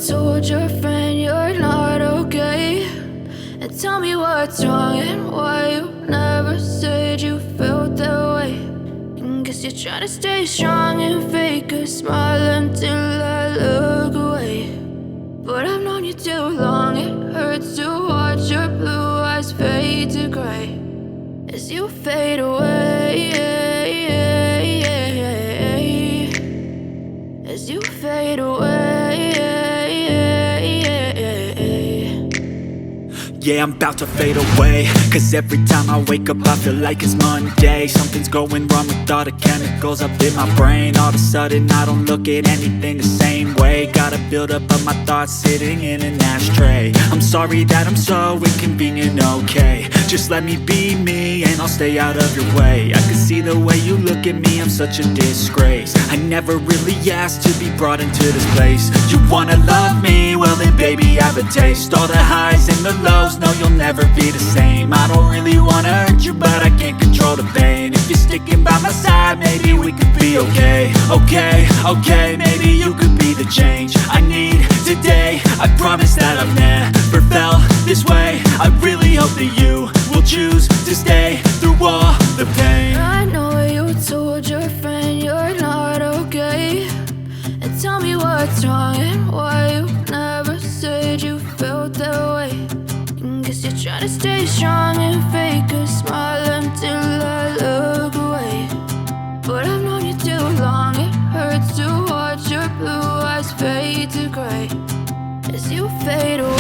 told your friend you're not okay, and tell me what's wrong and why you never said you felt that way. And guess you're trying to stay strong and fake a smile until I look away. But I've known you too long, it hurts to watch your blue eyes fade to gray as you fade away, as you fade away. Yeah, I'm about to fade away, cause every time I wake up I feel like it's Monday. Something's going wrong with all the chemicals up in my brain. All of a sudden I don't look at anything the same way. Gotta build up of my thoughts sitting in an ashtray. I'm sorry that I'm so inconvenient, okay. Just let me be me and I'll stay out of your way. I can see the way you look at me, I'm such a disgrace. I never really asked to be brought into this place. You wanna love me? Well then baby I have a taste. All the highs and the lows, no you'll never be the same. I don't really wanna hurt you but I can't control the pain. If you're sticking by my side maybe we could be okay. Okay, maybe you could be the change I need today. I promise that I've never felt this way. I really hope that you will choose to stay through all the pain. I know you told your friend you're not okay, and tell me what's wrong and why you never said you felt that way. And guess you're trying to stay strong and fake a smile until I look away. But I've known you too long, it hurts to watch your blue eyes fade to gray as you fade away.